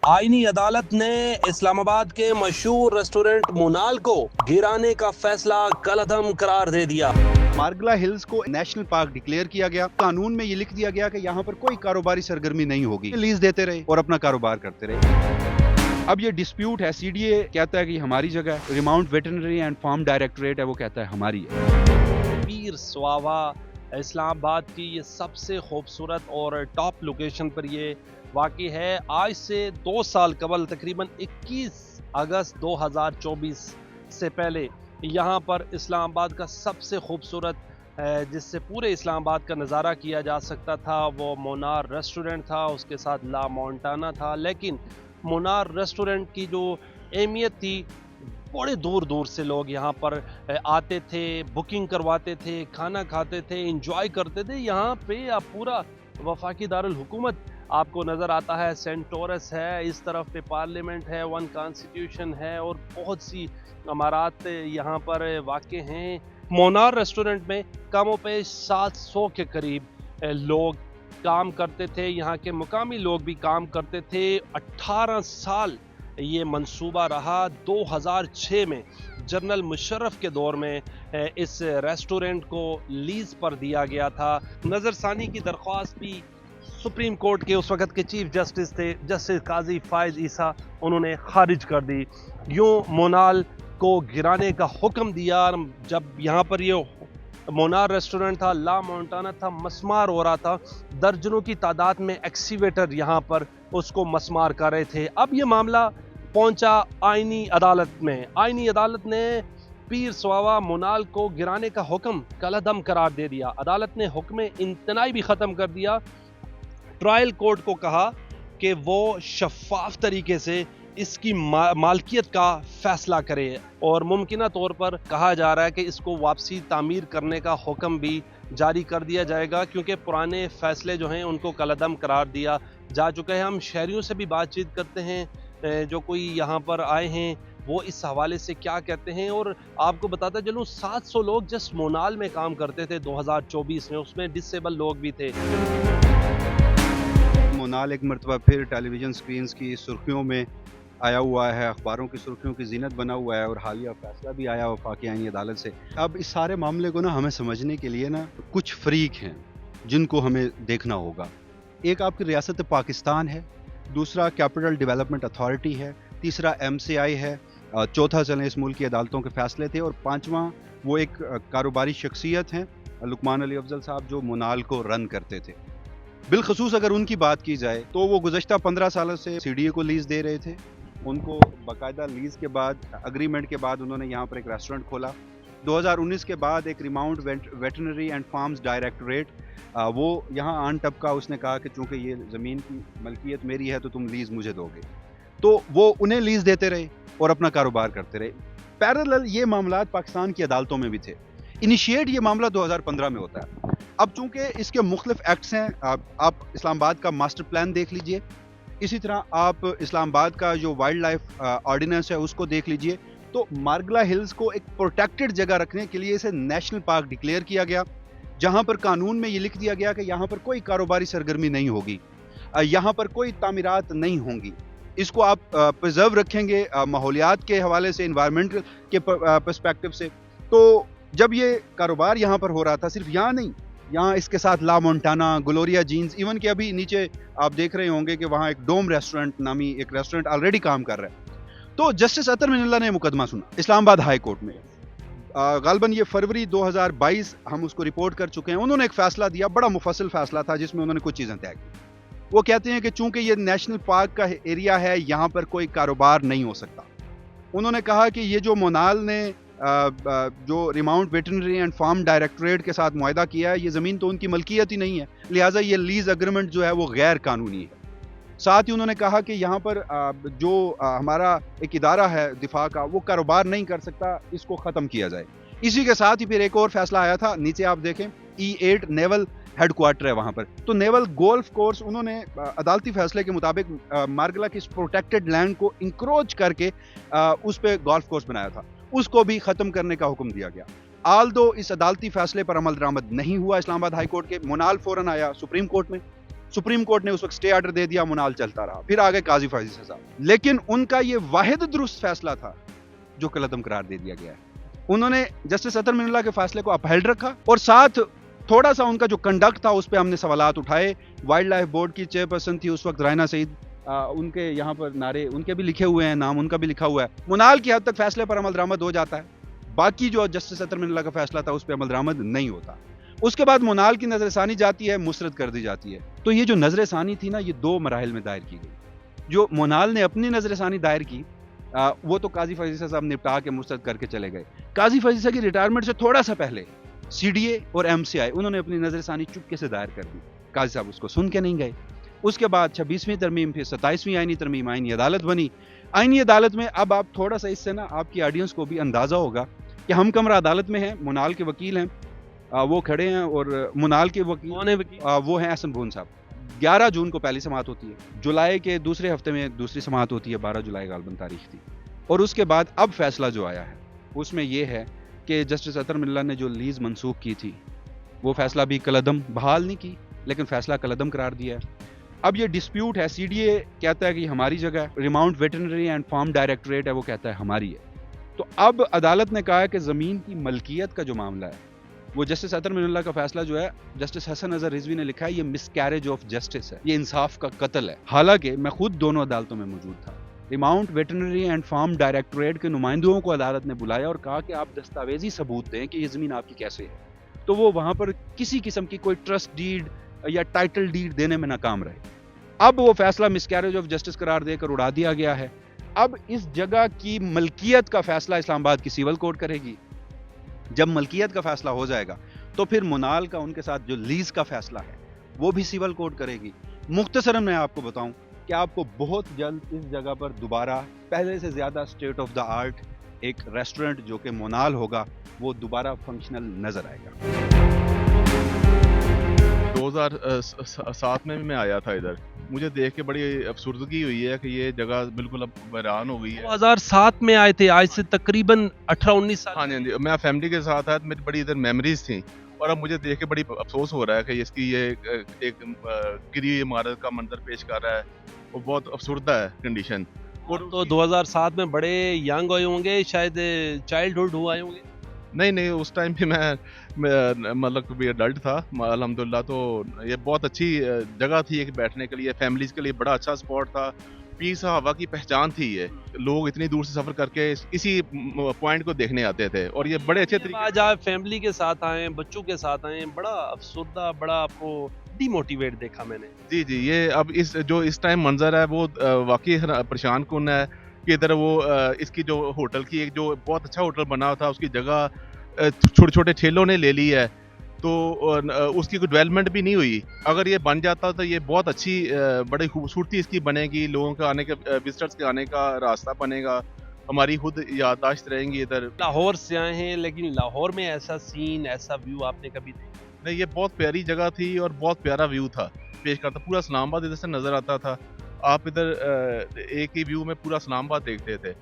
आईनी अदालत ने इस्लामाबाद के मशहूर रेस्टोरेंट मोनाल को गिराने का फैसला कलअदम करार दे दिया। मार्गला हिल्स को नेशनल पार्क डिक्लेयर किया गया। कानून में ये लिख दिया गया कि यहाँ पर कोई कारोबारी सरगर्मी नहीं होगी। लीज देते रहे और अपना कारोबार करते रहे। अब ये डिस्प्यूट है, सीडीए कहता है कि हमारी जगह है, remount veterinary and farm directorate है वो कहता है हमारी है। पीर स्वावा इस्लामाबाद की ये सबसे खूबसूरत और टॉप लोकेशन पर ये वाक़ई है। आज से 2 साल कबल तकरीबन 21 अगस्त 2024 से पहले यहाँ पर इस्लामाबाद का सबसे खूबसूरत जिससे पूरे इस्लामाबाद का नज़ारा किया जा सकता था वो मोनार रेस्टोरेंट था, उसके साथ ला मोंटाना था। लेकिन मोनार रेस्टोरेंट की जो अहमियत थी, बड़े दूर दूर से लोग यहाँ पर आते थे, बुकिंग करवाते थे, खाना खाते थे, इंजॉय करते थे। यहाँ पे आप पूरा वफाकी दारुल हुकूमत आपको नज़र आता है, सेंट टोरस है, इस तरफ पे पार्लियामेंट है, वन कॉन्स्टिट्यूशन है और बहुत सी इमारत यहाँ पर वाक़े हैं। मोनार रेस्टोरेंट में कम पेश 700 के करीब लोग काम करते थे, यहाँ के मुकामी लोग भी काम करते थे। 18 साल ये मंसूबा रहा। 2006 में जनरल मुशर्रफ के दौर में इस रेस्टोरेंट को लीज पर दिया गया था। नज़रसानी की दरख्वास्त भी सुप्रीम कोर्ट के उस वक़्त के चीफ जस्टिस थे, जस्टिस काजी फायज ईसा, उन्होंने खारिज कर दी। यूँ मोनाल को गिराने का हुक्म दिया। जब यहाँ पर ये मोनार रेस्टोरेंट था, ला मोंटाना था, मसमार हो रहा था। दर्जनों की तादाद में एक्सीवेटर यहाँ पर उसको मसमार कर रहे थे। अब ये मामला पहुंचा आईनी अदालत में। आईनी अदालत ने पीर स्वावा मोनाल को गिराने का हुक्म कलअदम करार दे दिया। अदालत ने हुक्म इंतनाई भी ख़त्म कर दिया। ट्रायल कोर्ट को कहा कि वो शफाफ तरीके से इसकी मालकियत का फैसला करे और मुमकिना तौर पर कहा जा रहा है कि इसको वापसी तामीर करने का हुक्म भी जारी कर दिया जाएगा, क्योंकि पुराने फैसले जो हैं उनको कलअदम करार दिया जा चुका है। हम शहरियों से भी बातचीत करते हैं जो कोई यहाँ पर आए हैं, वो इस हवाले से क्या कहते हैं। और आपको बताता चलूँ 700 लोग जस्ट मोनाल में काम करते थे 2024 में, उसमें डिसेबल लोग भी थे। मोनाल एक मरतबा फिर टेलीविज़न स्क्रीन्स की सुर्खियों में आया हुआ है, अखबारों की सुर्खियों की जीनत बना हुआ है और हालिया फैसला भी आया वफाकी आईनी अदालत से। अब इस सारे मामले को ना हमें समझने के लिए ना कुछ फ़रीक हैं जिनको हमें देखना होगा। एक आपकी रियासत पाकिस्तान है, दूसरा कैपिटल डेवलपमेंट अथॉरिटी है, तीसरा MCI है, चौथा चलें इस मुल्क की अदालतों के फैसले थे और पाँचवा वो एक कारोबारी शख्सियत हैं लुकमान अली अफजल साहब जो मोनाल को रन करते थे। बिलखसूस अगर उनकी बात की जाए तो वो गुज़श्ता 15 सालों से CDA को लीज़ दे रहे थे। उनको बाकायदा लीज़ के बाद एग्रीमेंट के बाद उन्होंने यहाँ पर एक रेस्टोरेंट खोला। 2019 के बाद एक remount veterinary and farms directorate वो यहाँ आन टपका, उसने कहा कि चूँकि ये ज़मीन की मलकियत मेरी है तो तुम लीज़ मुझे दोगे, तो वो उन्हें लीज़ देते रहे और अपना कारोबार करते रहे। पैरेलल ये मामलात पाकिस्तान की अदालतों में भी थे। इनिशिएट ये मामला 2015 में होता है। अब चूंकि इसके मुख्तलिफ एक्ट्स हैं, आप इस्लामाबाद का मास्टर प्लान देख लीजिए, इसी तरह आप इस्लामाबाद का जो वाइल्ड लाइफ ऑर्डिनेंस है उसको देख लीजिए। तो मार्गला हिल्स को एक प्रोटेक्टेड जगह रखने के लिए इसे नेशनल पार्क डिक्लेयर किया गया, जहां पर कानून में ये लिख दिया गया कि यहाँ पर कोई कारोबारी सरगर्मी नहीं होगी, यहाँ पर कोई तामीरात नहीं होंगी। इसको आप प्रिजर्व रखेंगे माहौलियात के हवाले से, इन्वायरमेंट के पर्सपेक्टिव से। तो जब ये कारोबार यहाँ पर हो रहा था, सिर्फ यहाँ नहीं, यहाँ इसके साथ ला मोंटाना, ग्लोरिया जीन्स, इवन कि अभी नीचे आप देख रहे होंगे कि वहाँ एक डोम रेस्टोरेंट नामी एक रेस्टोरेंट ऑलरेडी काम कर रहा है। तो जस्टिस अतर मिनल्ला ने मुकदमा सुना इस्लामाबाद हाई कोर्ट में। गालबन ये फरवरी 2022 हम उसको रिपोर्ट कर चुके हैं। उन्होंने एक फैसला दिया, बड़ा मुफस्सिल फैसला था जिसमें उन्होंने कुछ चीज़ें तय की। वो कहते हैं कि चूंकि ये नेशनल पार्क का एरिया है, यहाँ पर कोई कारोबार नहीं हो सकता। उन्होंने कहा कि ये जो मोनाल ने जो remount veterinary and farm directorate के साथ मुआहदा किया है, ये ज़मीन तो उनकी मलकियत ही नहीं है, लिहाजा ये लीज एग्रीमेंट जो है वो गैर कानूनी है। साथ ही उन्होंने कहा कि यहाँ पर जो हमारा एक इदारा है दिफा का, वो कारोबार नहीं कर सकता, इसको ख़त्म किया जाए। इसी के साथ ही फिर एक और फैसला आया था, नीचे आप देखें E8 नेवल हेडक्वार्टर है वहाँ पर। तो नेवल गोल्फ कोर्स, उन्होंने अदालती फैसले के मुताबिक मार्गला की इस प्रोटेक्टेड लैंड को इंक्रोच करके उस पर गोल्फ कोर्स बनाया था, उसको भी ख़त्म करने का हुक्म दिया गया। आल दो इस अदालती फैसले पर अमल दरामद नहीं हुआ इस्लामाबाद हाई कोर्ट के, मोनाल फौरन आया सुप्रीम कोर्ट में। सुप्रीम कोर्ट ने उस वक्त स्टे ऑर्डर दे दिया, मुनाल चलता रहा। फिर आ गए काजी फैजी साहब, लेकिन उनका ये वाहिद दुरुस्त फैसला था जो कलअदम करार दे दिया गया है। उन्होंने जस्टिस अतर मिनुल्लाह के फैसले को अपहेल्ड रखा और साथ थोड़ा सा उनका जो कंडक्ट था उस पर हमने सवालात उठाए। वाइल्ड लाइफ बोर्ड की चेयरपर्सन थी उस वक्त रायना सईद, उनके यहाँ पर नारे उनके भी लिखे हुए हैं, नाम उनका भी लिखा हुआ है। मुनाल की हद तक फैसले पर अमल दरामद हो जाता है, बाकी जो जस्टिस अतर मिनुल्लाह का फैसला था उस पर अमल दरामद नहीं होता। उसके बाद मुनाल की नजरसानी जाती है, मुस्तरद कर दी जाती है। तो ये जो नजरसानी थी ना, ये 2 मराहिल में दायर की गई। जो मुनाल ने अपनी नजरसानी दायर की वो तो काजी फजीसा साहब निपटा के मुस्तरद करके चले गए। काजी फजीसा की रिटायरमेंट से थोड़ा सा पहले सीडीए और एमसीआई उन्होंने अपनी नजरसानी चुपके से दायर कर दी, काजी साहब उसको सुन के नहीं गए। उसके बाद 26वीं तरमीम, फिर 27वीं आईनी तरमीम, आईनी अदालत बनी। आईनी अदालत में अब आप थोड़ा सा इससे ना आपकी ऑडियंस को भी अंदाजा होगा कि हम कमरा अदालत में हैं, मुनाल के वकील हैं, वो खड़े हैं और मुनाल के वकील कौन है वकील? वो हैं एहसन भून साहब। 11 जून को पहली समाअत होती है, जुलाई के दूसरे हफ्ते में दूसरी समाअत होती है, 12 जुलाई गालबन तारीख थी। और उसके बाद अब फैसला जो आया है उसमें यह है कि जस्टिस अतर मिनुल्लाह ने जो लीज मंसूख की थी वो फैसला भी कलअदम बहाल नहीं की, लेकिन फैसला कलअदम करार दिया है। अब ये डिस्प्यूट है, सीडीए कहता है कि हमारी जगह है, remount veterinary and farm directorate है वो कहता है हमारी है। तो अब अदालत ने कहा है कि ज़मीन की मलकियत का जो मामला है वो जस्टिस अतर मिनुल्लाह का फैसला जो है, जस्टिस हसन अजहर रिजवी ने लिखा है ये मिसकैरेज ऑफ जस्टिस है, ये इंसाफ का कत्ल है। हालांकि मैं खुद दोनों अदालतों में मौजूद था। Remount veterinary and farm directorate के नुमाइंदों को अदालत ने बुलाया और कहा कि आप दस्तावेजी सबूत दें कि ये ज़मीन आपकी कैसे है। तो वो वहाँ पर किसी किस्म की कोई ट्रस्ट डीड या टाइटल डीड देने में नाकाम रहे। अब वो फैसला मिसकैरेज ऑफ जस्टिस करार देकर उड़ा दिया गया है। अब इस जगह की मलकियत का फैसला इस्लामाबाद की सिविल कोर्ट करेगी। जब मलकियत का फैसला हो जाएगा तो फिर मुनाल का उनके साथ जो लीज का फैसला है वो भी सिविल कोर्ट करेगी। मुख्तसरन मैं आपको बताऊं कि आपको बहुत जल्द इस जगह पर दोबारा पहले से ज़्यादा स्टेट ऑफ द आर्ट एक रेस्टोरेंट जो कि मुनाल होगा वो दोबारा फंक्शनल नज़र आएगा। 2007 में भी मैं आया था इधर, मुझे देख के बड़ी अफसुर्दगी हुई है कि ये जगह बिल्कुल अब वीरान हो गई है। 2007 में आए थे, आज से तकरीबन 18-19 साल। हाँ जी, मैं फैमिली के साथ आया, मेरी बड़ी इधर मेमोरीज थी और अब मुझे देख के बड़ी अफसोस हो रहा है कि इसकी ये एक गिरी हुई इमारत का मंजर पेश कर रहा है, वो बहुत अफसुर्दा है कंडीशन। और तो 2007 में बड़े यंग हुए होंगे, शायद चाइल्डहुड हुआ होंगे। नहीं, उस टाइम पे मैं मतलब कोई अडल्ट था अल्हम्दुलिल्लाह। तो ये बहुत अच्छी जगह थी एक बैठने के लिए, फैमिलीज के लिए बड़ा अच्छा स्पॉट था। पीस हवा की पहचान थी ये, लोग इतनी दूर से सफर करके इसी पॉइंट को देखने आते थे और ये बड़े अच्छे तरीके। आज आप फैमिली के साथ आए, बच्चों के साथ आए, बड़ा अफसुर्दा, बड़ा आपको डिमोटिवेट देखा मैंने। जी, ये अब इस टाइम मंजर है वो वाकई परेशान कुन है कि इधर वो इसकी जो होटल की एक जो बहुत अच्छा होटल बना था उसकी जगह छोटे छोटे ठेलों ने ले ली है, तो उसकी कोई डेवलपमेंट भी नहीं हुई। अगर ये बन जाता तो ये बहुत अच्छी बड़ी खूबसूरती इसकी बनेगी, लोगों के आने के विजिटर्स के आने का रास्ता बनेगा, हमारी खुद याददाश्त रहेंगी। इधर लाहौर से आए हैं, लेकिन लाहौर में ऐसा सीन, ऐसा व्यू आपने कभी देखा नहीं? ये बहुत प्यारी जगह थी और बहुत प्यारा व्यू था पेश करता, पूरा इस्लामाबाद इधर से नजर आता था। आप इधर एक ही व्यू में पूरा इस्लामाबाद देखते थे।